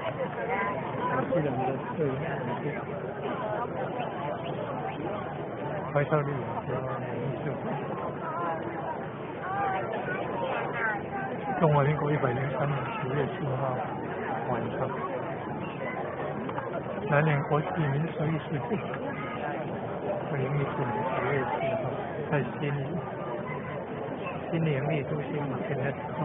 西人的对怀特利比较优秀。中华民国103年10月4号晚上，南联国际民俗艺术节，2014年10月4号在新营艺中心以前的中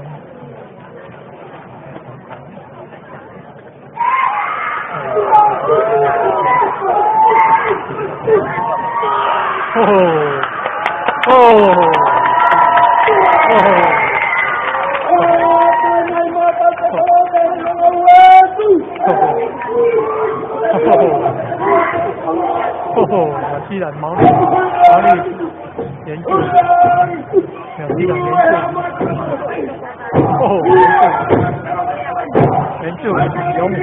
既然毛利研究，既然研究有名，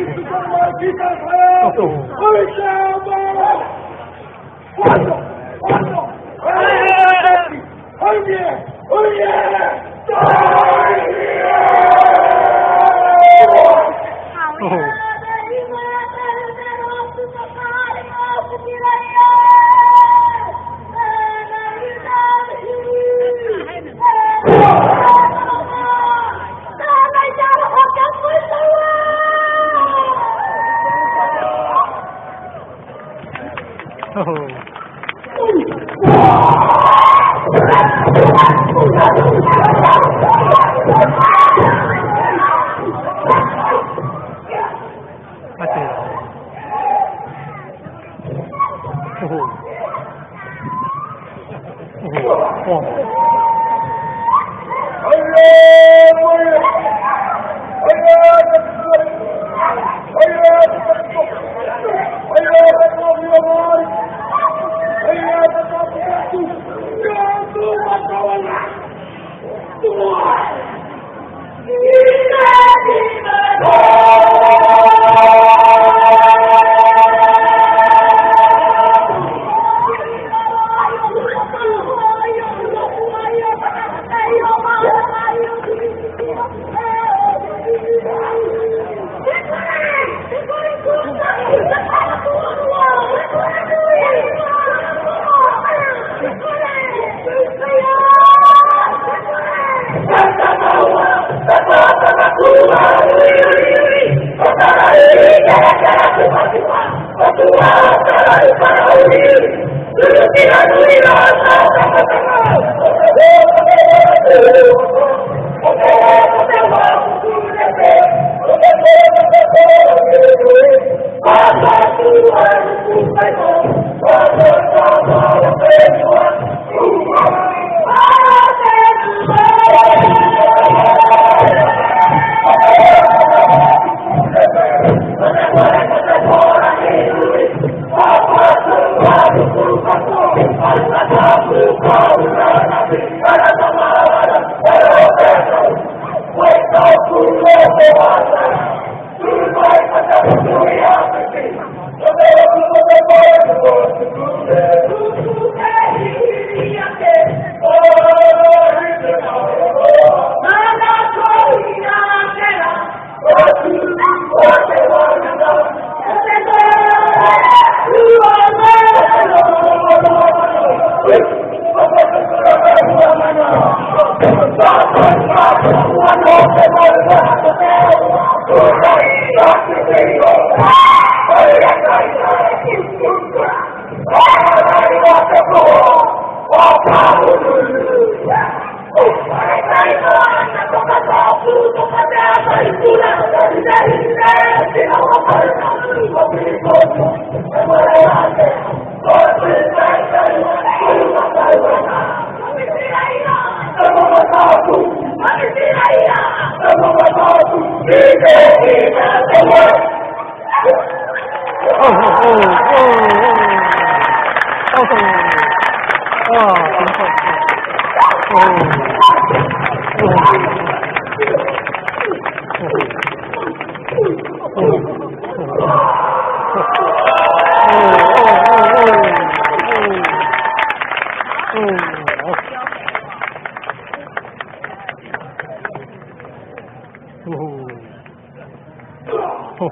哎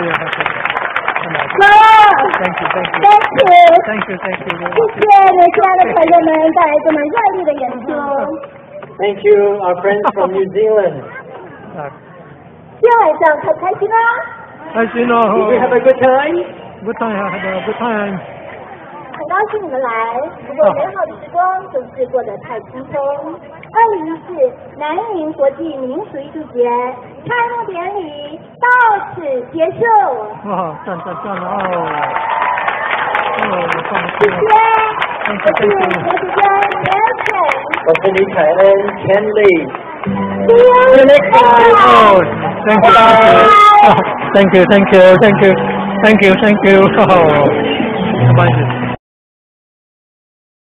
呀！ Thank you. 谢谢亲爱的朋友们带来这么热烈的演出。Thank you, our friends from New Zealand. 今天晚上很开心啊！开心哦 Did you have a good time? Good time. 很高兴你们来，不过美好的时光总是过得太轻松。2014南宁国际民俗艺术节开幕典礼到此结束。哇，赞哦！谢谢，我是主持人 Nelson。我是李凯恩 Kenley. See you next time. Oh, thank you. Oh, 没关系。